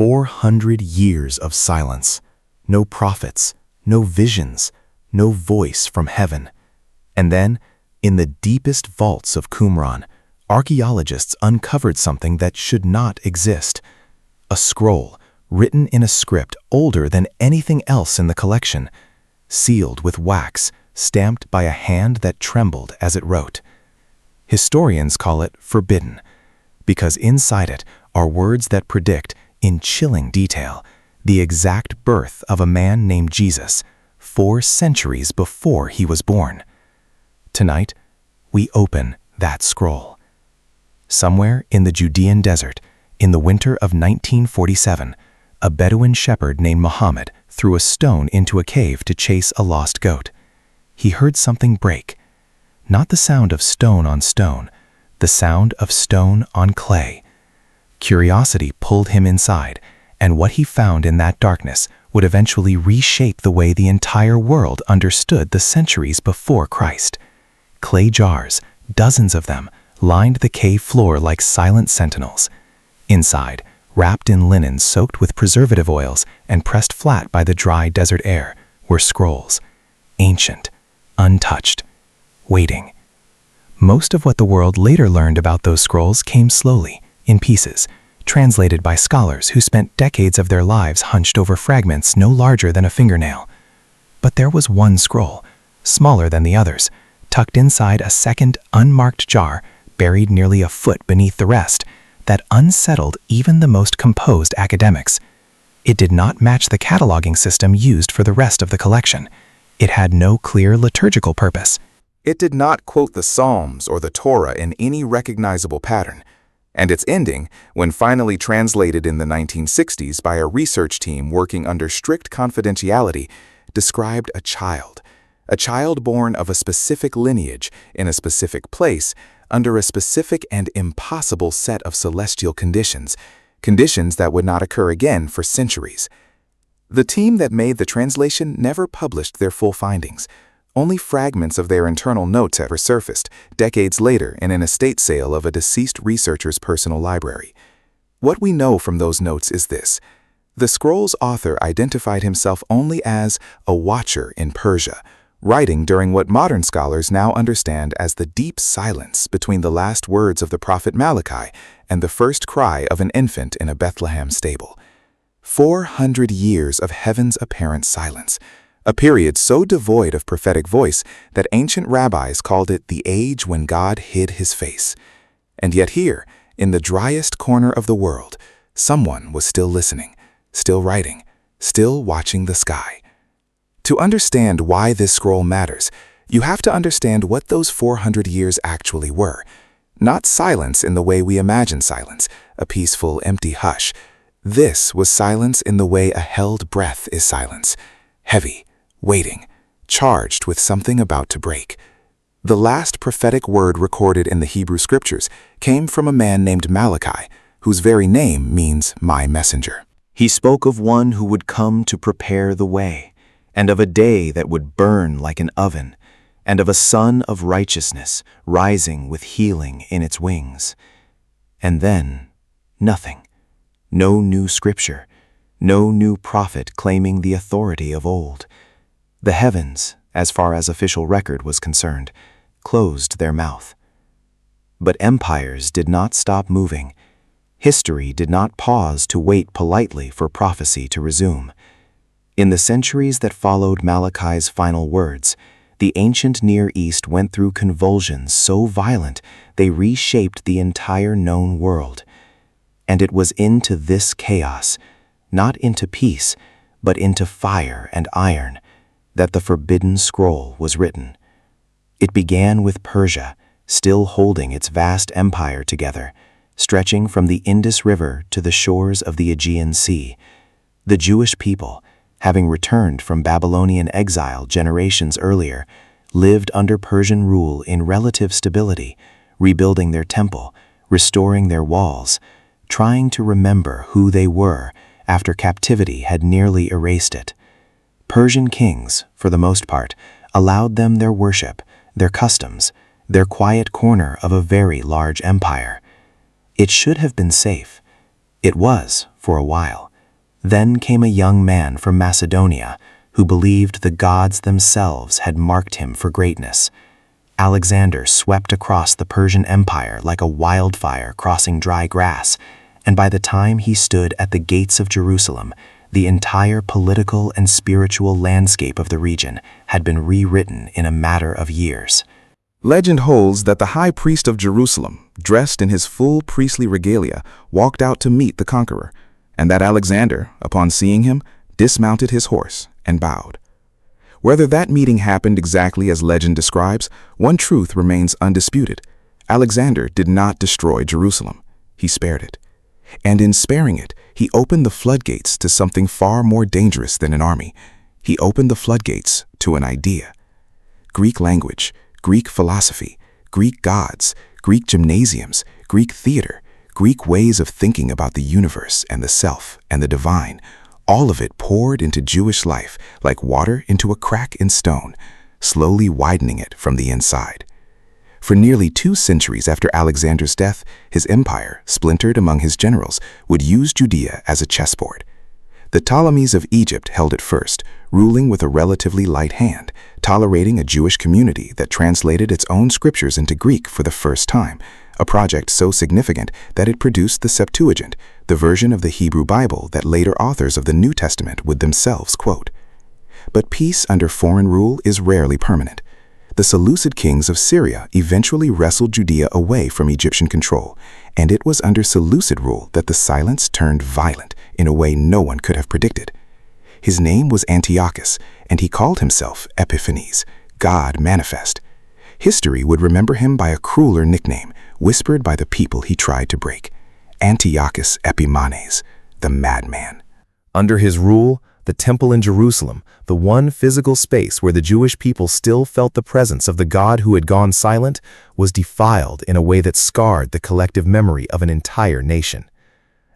400 years of silence. No prophets, no visions, no voice from heaven. And then, in the deepest vaults of Qumran, archaeologists uncovered something that should not exist. A scroll, written in a script older than anything else in the collection, sealed with wax, stamped by a hand that trembled as it wrote. Historians call it forbidden, because inside it are words that predict, in chilling detail, the exact birth of a man named Jesus, 4 centuries before he was born. Tonight, we open that scroll. Somewhere in the Judean desert, in the winter of 1947, a Bedouin shepherd named Muhammad threw a stone into a cave to chase a lost goat. He heard something break. Not the sound of stone on stone, the sound of stone on clay. Curiosity pulled him inside, and what he found in that darkness would eventually reshape the way the entire world understood the centuries before Christ. Clay jars, dozens of them, lined the cave floor like silent sentinels. Inside, wrapped in linen soaked with preservative oils and pressed flat by the dry desert air, were scrolls, ancient, untouched, waiting. Most of what the world later learned about those scrolls came slowly, in pieces, translated by scholars who spent decades of their lives hunched over fragments no larger than a fingernail. But there was one scroll, smaller than the others, tucked inside a second unmarked jar, buried nearly a foot beneath the rest, that unsettled even the most composed academics. It did not match the cataloging system used for the rest of the collection. It had no clear liturgical purpose. It did not quote the Psalms or the Torah in any recognizable pattern, and its ending, when finally translated in the 1960s by a research team working under strict confidentiality, described a child born of a specific lineage in a specific place under a specific and impossible set of celestial conditions that would not occur again for centuries. The team that made the translation never published their full findings. Only fragments of their internal notes ever surfaced, decades later in an estate sale of a deceased researcher's personal library. What we know from those notes is this: the scroll's author identified himself only as a watcher in Persia, writing during what modern scholars now understand as the deep silence between the last words of the prophet Malachi and the first cry of an infant in a Bethlehem stable. 400 years of heaven's apparent silence, a period so devoid of prophetic voice that ancient rabbis called it the age when God hid his face. And yet here, in the driest corner of the world, someone was still listening, still writing, still watching the sky. To understand why this scroll matters, you have to understand what those 400 years actually were. Not silence in the way we imagine silence, a peaceful, empty hush. This was silence in the way a held breath is silence, heavy, waiting, charged with something about to break. The last prophetic word recorded in the Hebrew Scriptures came from a man named Malachi, whose very name means my messenger. He spoke of one who would come to prepare the way, and of a day that would burn like an oven, and of a sun of righteousness rising with healing in its wings. And then, nothing. No new scripture, no new prophet claiming the authority of old. The heavens, as far as official record was concerned, closed their mouth. But empires did not stop moving. History did not pause to wait politely for prophecy to resume. In the centuries that followed Malachi's final words, the ancient Near East went through convulsions so violent they reshaped the entire known world. And it was into this chaos, not into peace, but into fire and iron, that the forbidden scroll was written. It began with Persia, still holding its vast empire together, stretching from the Indus River to the shores of the Aegean Sea. The Jewish people, having returned from Babylonian exile generations earlier, lived under Persian rule in relative stability, rebuilding their temple, restoring their walls, trying to remember who they were after captivity had nearly erased it. Persian kings, for the most part, allowed them their worship, their customs, their quiet corner of a very large empire. It should have been safe. It was, for a while. Then came a young man from Macedonia who believed the gods themselves had marked him for greatness. Alexander swept across the Persian Empire like a wildfire crossing dry grass, and by the time he stood at the gates of Jerusalem, the entire political and spiritual landscape of the region had been rewritten in a matter of years. Legend holds that the high priest of Jerusalem, dressed in his full priestly regalia, walked out to meet the conqueror, and that Alexander, upon seeing him, dismounted his horse and bowed. Whether that meeting happened exactly as legend describes, one truth remains undisputed. Alexander did not destroy Jerusalem. He spared it. And in sparing it, he opened the floodgates to something far more dangerous than an army. He opened the floodgates to an idea. Greek language, Greek philosophy, Greek gods, Greek gymnasiums, Greek theater, Greek ways of thinking about the universe and the self and the divine, all of it poured into Jewish life like water into a crack in stone, slowly widening it from the inside. For nearly 2 centuries after Alexander's death, his empire, splintered among his generals, would use Judea as a chessboard. The Ptolemies of Egypt held it first, ruling with a relatively light hand, tolerating a Jewish community that translated its own scriptures into Greek for the first time, a project so significant that it produced the Septuagint, the version of the Hebrew Bible that later authors of the New Testament would themselves quote. But peace under foreign rule is rarely permanent. The Seleucid kings of Syria eventually wrestled Judea away from Egyptian control, and it was under Seleucid rule that the silence turned violent in a way no one could have predicted. His name was Antiochus, and he called himself Epiphanes, God manifest. History would remember him by a crueler nickname, whispered by the people he tried to break: Antiochus Epiphanes, the madman. Under his rule, the temple in Jerusalem, the one physical space where the Jewish people still felt the presence of the God who had gone silent, was defiled in a way that scarred the collective memory of an entire nation.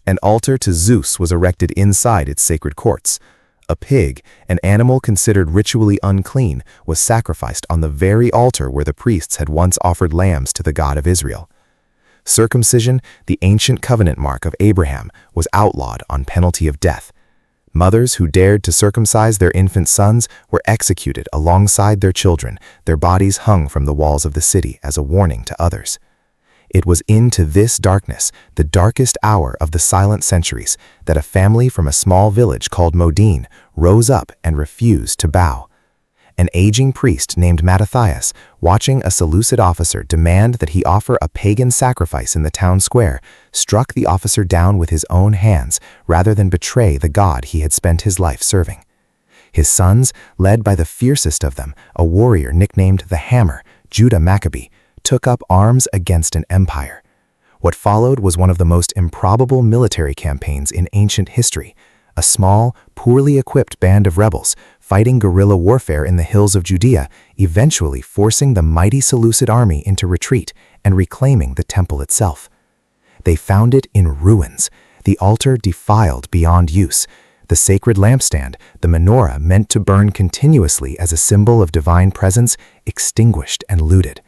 An altar to Zeus was erected inside its sacred courts. A pig, an animal considered ritually unclean, was sacrificed on the very altar where the priests had once offered lambs to the God of Israel. Circumcision, the ancient covenant mark of Abraham, was outlawed on penalty of death. Mothers who dared to circumcise their infant sons were executed alongside their children, their bodies hung from the walls of the city as a warning to others. It was into this darkness, the darkest hour of the silent centuries, that a family from a small village called Modin rose up and refused to bow. An aging priest named Mattathias, watching a Seleucid officer demand that he offer a pagan sacrifice in the town square, struck the officer down with his own hands rather than betray the God he had spent his life serving. His sons, led by the fiercest of them, a warrior nicknamed the Hammer, Judah Maccabee, took up arms against an empire. What followed was one of the most improbable military campaigns in ancient history. A small, poorly equipped band of rebels, fighting guerrilla warfare in the hills of Judea, eventually forcing the mighty Seleucid army into retreat and reclaiming the temple itself. They found it in ruins, the altar defiled beyond use, the sacred lampstand, the menorah meant to burn continuously as a symbol of divine presence, extinguished and looted.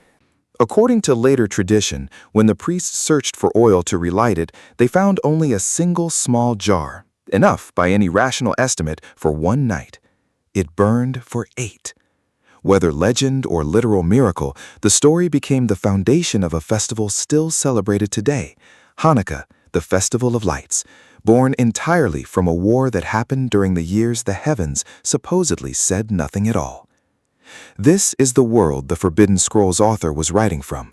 According to later tradition, when the priests searched for oil to relight it, they found only a single small jar, enough by any rational estimate for 1 night. It burned for 8. Whether legend or literal miracle, the story became the foundation of a festival still celebrated today, Hanukkah, the Festival of Lights, born entirely from a war that happened during the years the heavens supposedly said nothing at all. This is the world the Forbidden Scrolls author was writing from.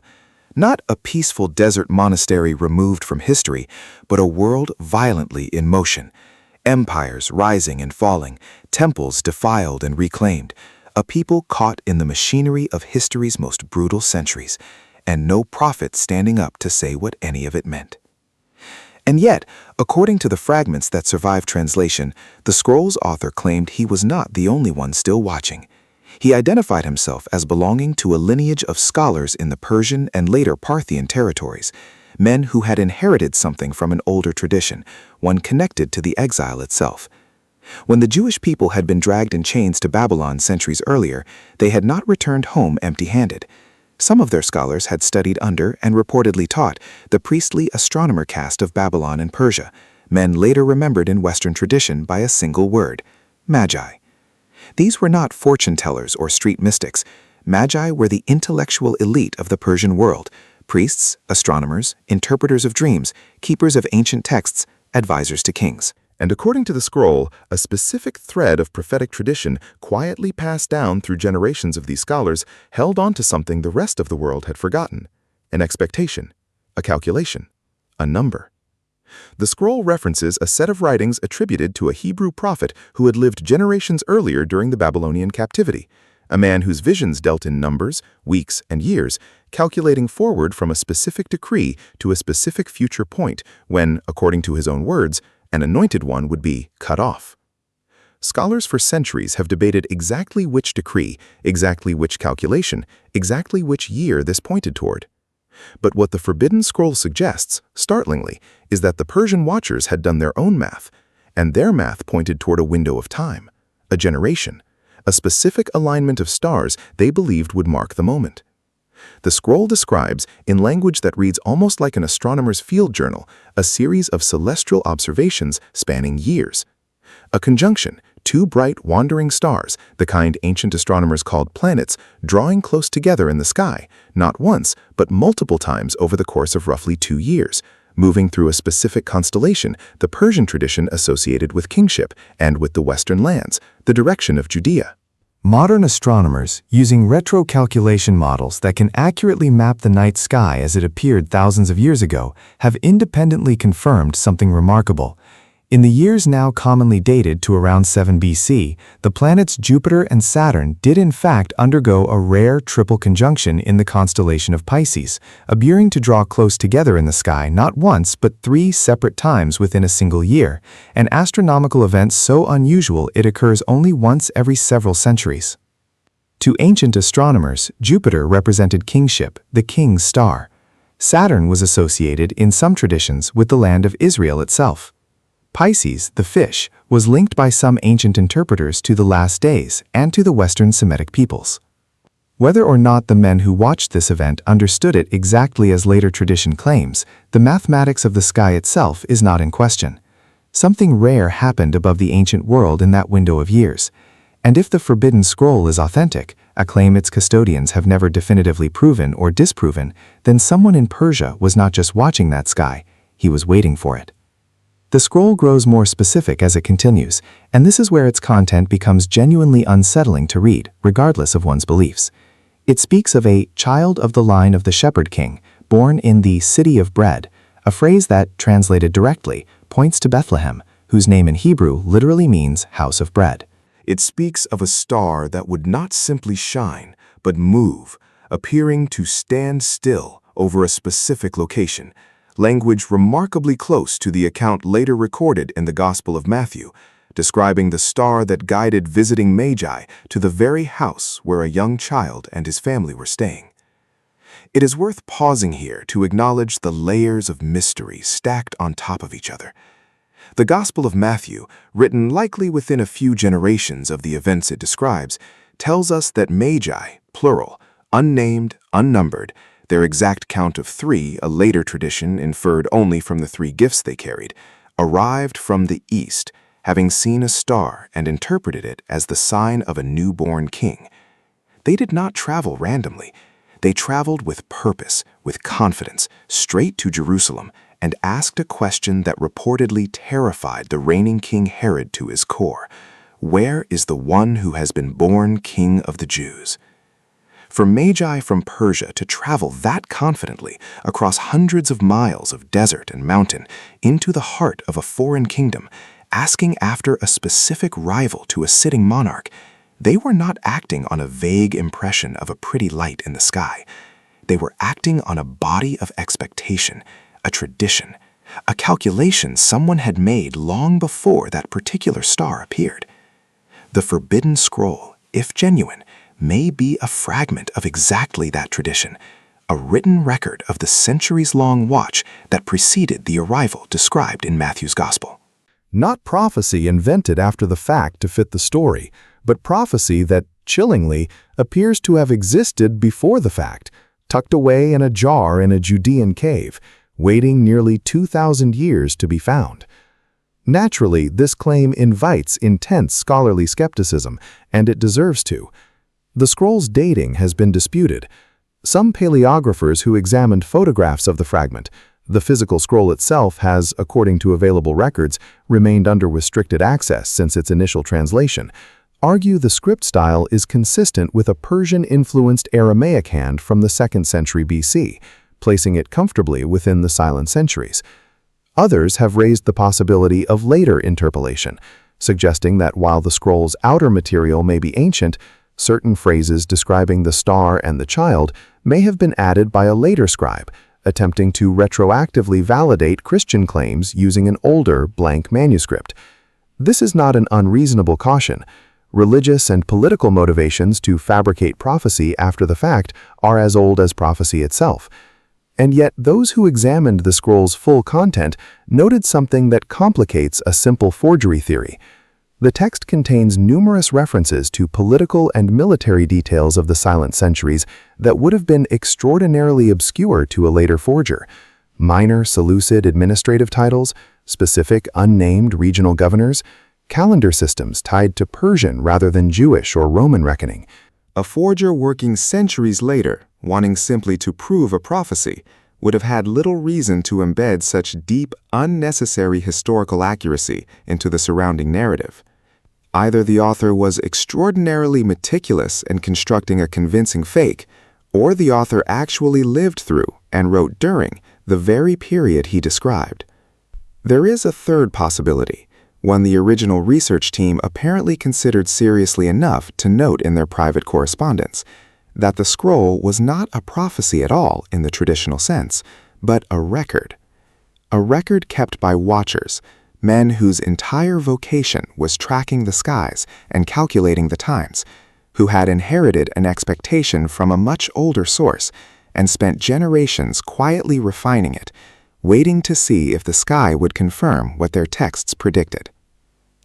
Not a peaceful desert monastery removed from history, but a world violently in motion. Empires rising and falling, temples defiled and reclaimed, a people caught in the machinery of history's most brutal centuries, and no prophet standing up to say what any of it meant. And yet, according to the fragments that survive translation, the scroll's author claimed he was not the only one still watching. He identified himself as belonging to a lineage of scholars in the Persian and later Parthian territories, men who had inherited something from an older tradition, one connected to the exile itself. When the Jewish people had been dragged in chains to Babylon centuries earlier, they had not returned home empty-handed. Some of their scholars had studied under and reportedly taught the priestly astronomer caste of Babylon and Persia, men later remembered in Western tradition by a single word: Magi. These were not fortune-tellers or street mystics. Magi were the intellectual elite of the Persian world: priests, astronomers, interpreters of dreams, keepers of ancient texts, advisors to kings. And according to the scroll, a specific thread of prophetic tradition quietly passed down through generations of these scholars held on to something the rest of the world had forgotten: an expectation, a calculation, a number. The scroll references a set of writings attributed to a Hebrew prophet who had lived generations earlier during the Babylonian captivity, a man whose visions dealt in numbers, weeks, and years, calculating forward from a specific decree to a specific future point when, according to his own words, an anointed one would be cut off. Scholars for centuries have debated exactly which decree, exactly which calculation, exactly which year this pointed toward. But what the Forbidden Scroll suggests, startlingly, is that the Persian watchers had done their own math, and their math pointed toward a window of time, a generation, a specific alignment of stars they believed would mark the moment. The scroll describes, in language that reads almost like an astronomer's field journal, a series of celestial observations spanning years. A conjunction, two bright wandering stars, the kind ancient astronomers called planets, drawing close together in the sky, not once, but multiple times over the course of roughly 2 years, moving through a specific constellation, the Persian tradition associated with kingship, and with the Western lands, the direction of Judea. Modern astronomers, using retro-calculation models that can accurately map the night sky as it appeared thousands of years ago, have independently confirmed something remarkable. In the years now commonly dated to around 7 BC, the planets Jupiter and Saturn did in fact undergo a rare triple conjunction in the constellation of Pisces, appearing to draw close together in the sky not once but 3 separate times within a single year, an astronomical event so unusual it occurs only once every several centuries. To ancient astronomers, Jupiter represented kingship, the king's star. Saturn was associated in some traditions with the land of Israel itself. Pisces, the fish, was linked by some ancient interpreters to the last days and to the Western Semitic peoples. Whether or not the men who watched this event understood it exactly as later tradition claims, the mathematics of the sky itself is not in question. Something rare happened above the ancient world in that window of years. And if the Forbidden Scroll is authentic, a claim its custodians have never definitively proven or disproven, then someone in Persia was not just watching that sky, he was waiting for it. The scroll grows more specific as it continues, and this is where its content becomes genuinely unsettling to read, regardless of one's beliefs. It speaks of a child of the line of the shepherd king, born in the city of bread, a phrase that, translated directly, points to Bethlehem, whose name in Hebrew literally means house of bread. It speaks of a star that would not simply shine, but move, appearing to stand still over a specific location, language remarkably close to the account later recorded in the Gospel of Matthew, describing the star that guided visiting Magi to the very house where a young child and his family were staying. It is worth pausing here to acknowledge the layers of mystery stacked on top of each other. The Gospel of Matthew, written likely within a few generations of the events it describes, tells us that Magi, plural, unnamed, unnumbered, their exact count of 3, a later tradition inferred only from the 3 gifts they carried, arrived from the east, having seen a star and interpreted it as the sign of a newborn king. They did not travel randomly. They traveled with purpose, with confidence, straight to Jerusalem, and asked a question that reportedly terrified the reigning King Herod to his core. Where is the one who has been born King of the Jews? For Magi from Persia to travel that confidently across hundreds of miles of desert and mountain into the heart of a foreign kingdom, asking after a specific rival to a sitting monarch, they were not acting on a vague impression of a pretty light in the sky. They were acting on a body of expectation, a tradition, a calculation someone had made long before that particular star appeared. The Forbidden Scroll, if genuine, may be a fragment of exactly that tradition, a written record of the centuries-long watch that preceded the arrival described in Matthew's Gospel. Not prophecy invented after the fact to fit the story, but prophecy that, chillingly, appears to have existed before the fact, tucked away in a jar in a Judean cave, waiting nearly 2,000 years to be found. Naturally, this claim invites intense scholarly skepticism, and it deserves to. The scroll's dating has been disputed. Some paleographers who examined photographs of the fragment, the physical scroll itself has, according to available records, remained under restricted access since its initial translation, argue the script style is consistent with a Persian-influenced Aramaic hand from the 2nd century BC, placing it comfortably within the Silent Centuries. Others have raised the possibility of later interpolation, suggesting that while the scroll's outer material may be ancient, certain phrases describing the star and the child may have been added by a later scribe, attempting to retroactively validate Christian claims using an older, blank manuscript. This is not an unreasonable caution. Religious and political motivations to fabricate prophecy after the fact are as old as prophecy itself. And yet, those who examined the scroll's full content noted something that complicates a simple forgery theory. The text contains numerous references to political and military details of the Silent Centuries that would have been extraordinarily obscure to a later forger. Minor Seleucid administrative titles, specific unnamed regional governors, calendar systems tied to Persian rather than Jewish or Roman reckoning. A forger working centuries later, wanting simply to prove a prophecy, would have had little reason to embed such deep, unnecessary historical accuracy into the surrounding narrative. Either the author was extraordinarily meticulous in constructing a convincing fake, or the author actually lived through and wrote during the very period he described. There is a third possibility, one the original research team apparently considered seriously enough to note in their private correspondence, that the scroll was not a prophecy at all in the traditional sense, but a record. A record kept by watchers, men whose entire vocation was tracking the skies and calculating the times, who had inherited an expectation from a much older source and spent generations quietly refining it, waiting to see if the sky would confirm what their texts predicted.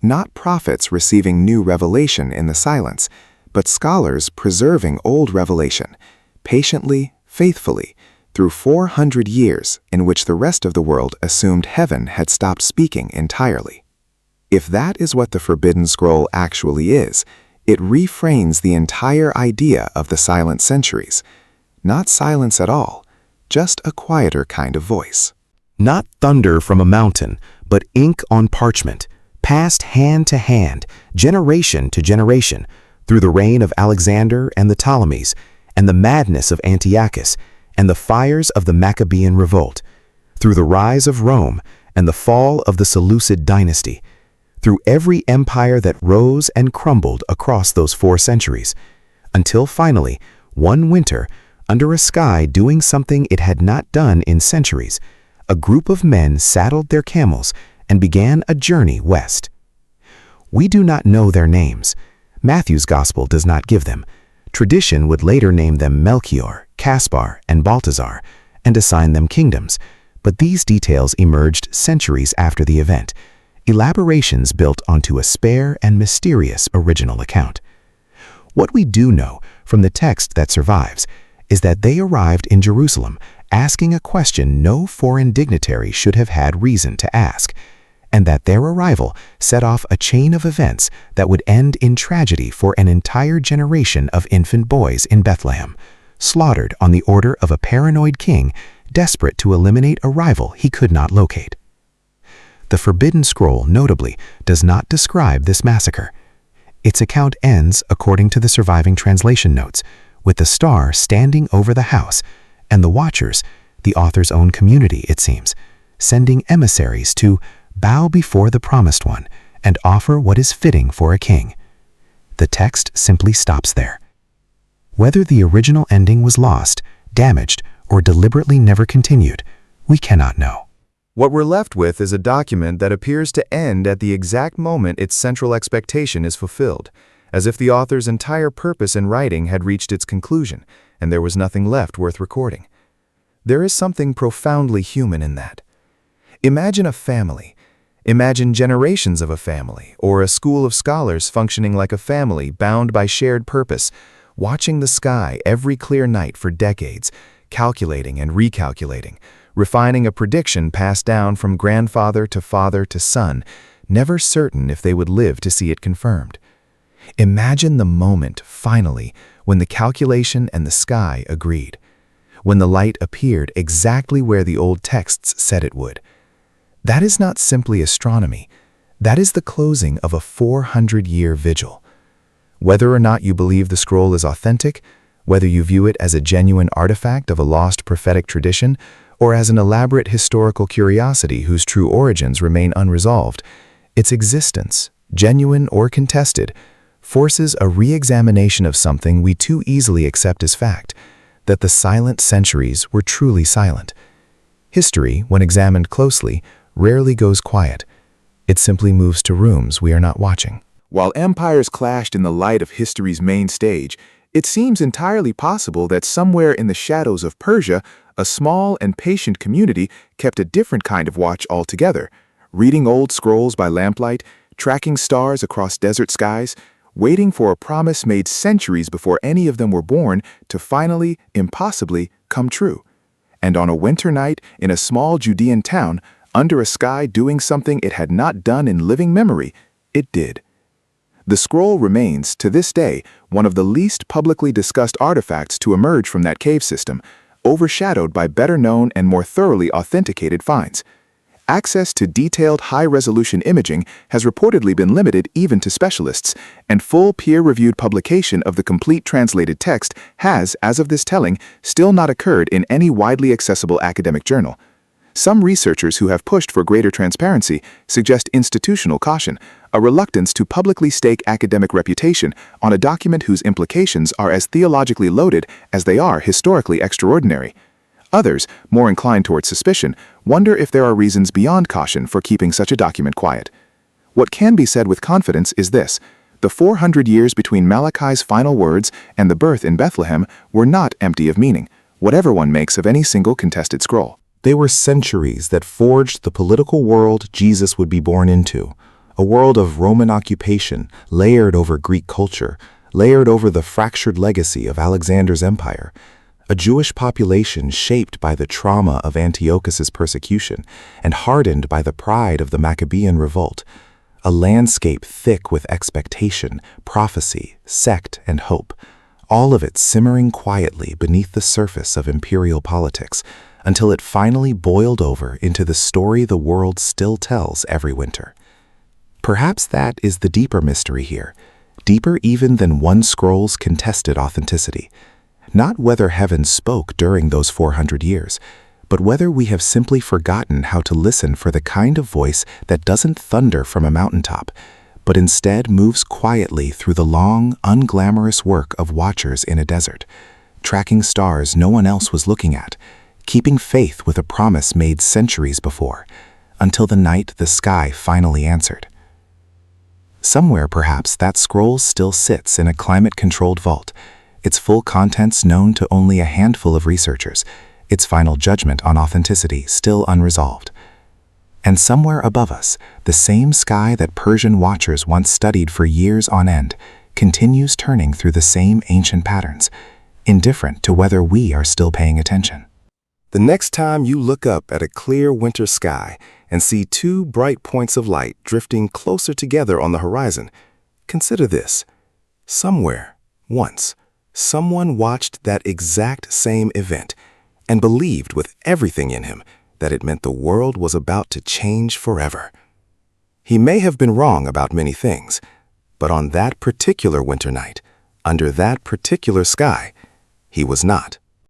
Not prophets receiving new revelation in the silence, but scholars preserving old revelation, patiently, faithfully, through 400 years in which the rest of the world assumed heaven had stopped speaking entirely. If that is what the Forbidden Scroll actually is, it reframes the entire idea of the Silent Centuries. Not silence at all, just a quieter kind of voice. Not thunder from a mountain, but ink on parchment, passed hand to hand, generation to generation, through the reign of Alexander and the Ptolemies, and the madness of Antiochus, and the fires of the Maccabean Revolt, through the rise of Rome and the fall of the Seleucid dynasty, through every empire that rose and crumbled across those 4 centuries, until finally, one winter, under a sky doing something it had not done in centuries, a group of men saddled their camels and began a journey west. We do not know their names. Matthew's Gospel does not give them. Tradition would later name them Melchior, Caspar, and Balthazar, and assign them kingdoms, but these details emerged centuries after the event, elaborations built onto a spare and mysterious original account. What we do know from the text that survives is that they arrived in Jerusalem asking a question no foreign dignitary should have had reason to ask, and that their arrival set off a chain of events that would end in tragedy for an entire generation of infant boys in Bethlehem, slaughtered on the order of a paranoid king desperate to eliminate a rival he could not locate. The Forbidden Scroll, notably, does not describe this massacre. Its account ends, according to the surviving translation notes, with the star standing over the house, and the watchers, the author's own community, it seems, sending emissaries to bow before the Promised One and offer what is fitting for a king. The text simply stops there. Whether the original ending was lost, damaged, or deliberately never continued, we cannot know. What we're left with is a document that appears to end at the exact moment its central expectation is fulfilled, as if the author's entire purpose in writing had reached its conclusion, and there was nothing left worth recording. There is something profoundly human in that. Imagine a family. Imagine generations of a family, or a school of scholars functioning like a family bound by shared purpose, watching the sky every clear night for decades, calculating and recalculating, refining a prediction passed down from grandfather to father to son, never certain if they would live to see it confirmed. Imagine the moment, finally, when the calculation and the sky agreed, when the light appeared exactly where the old texts said it would. That is not simply astronomy. That is the closing of a 400-year vigil. Whether or not you believe the scroll is authentic, whether you view it as a genuine artifact of a lost prophetic tradition, or as an elaborate historical curiosity whose true origins remain unresolved, its existence, genuine or contested, forces a re-examination of something we too easily accept as fact, that the silent centuries were truly silent. History, when examined closely, rarely goes quiet. It simply moves to rooms we are not watching. While empires clashed in the light of history's main stage, it seems entirely possible that somewhere in the shadows of Persia, a small and patient community kept a different kind of watch altogether, reading old scrolls by lamplight, tracking stars across desert skies, waiting for a promise made centuries before any of them were born to finally, impossibly, come true. And on a winter night in a small Judean town, under a sky doing something it had not done in living memory, it did. The scroll remains, to this day, one of the least publicly discussed artifacts to emerge from that cave system, overshadowed by better-known and more thoroughly authenticated finds. Access to detailed high-resolution imaging has reportedly been limited even to specialists, and full peer-reviewed publication of the complete translated text has, as of this telling, still not occurred in any widely accessible academic journal. Some researchers who have pushed for greater transparency suggest institutional caution, a reluctance to publicly stake academic reputation on a document whose implications are as theologically loaded as they are historically extraordinary. Others, more inclined towards suspicion, wonder if there are reasons beyond caution for keeping such a document quiet. What can be said with confidence is this: the 400 years between Malachi's final words and the birth in Bethlehem were not empty of meaning, whatever one makes of any single contested scroll. They were centuries that forged the political world Jesus would be born into, a world of Roman occupation layered over Greek culture, layered over the fractured legacy of Alexander's empire, a Jewish population shaped by the trauma of Antiochus's persecution and hardened by the pride of the Maccabean Revolt, a landscape thick with expectation, prophecy, sect, and hope, all of it simmering quietly beneath the surface of imperial politics, until it finally boiled over into the story the world still tells every winter. Perhaps that is the deeper mystery here, deeper even than one scroll's contested authenticity. Not whether heaven spoke during those 400 years, but whether we have simply forgotten how to listen for the kind of voice that doesn't thunder from a mountaintop, but instead moves quietly through the long, unglamorous work of watchers in a desert, tracking stars no one else was looking at, keeping faith with a promise made centuries before, until the night the sky finally answered. Somewhere, perhaps, that scroll still sits in a climate-controlled vault, its full contents known to only a handful of researchers, its final judgment on authenticity still unresolved. And somewhere above us, the same sky that Persian watchers once studied for years on end continues turning through the same ancient patterns, indifferent to whether we are still paying attention. The next time you look up at a clear winter sky and see two bright points of light drifting closer together on the horizon, consider this. Somewhere, once, someone watched that exact same event and believed with everything in him that it meant the world was about to change forever. He may have been wrong about many things, but on that particular winter night, under that particular sky, he was not.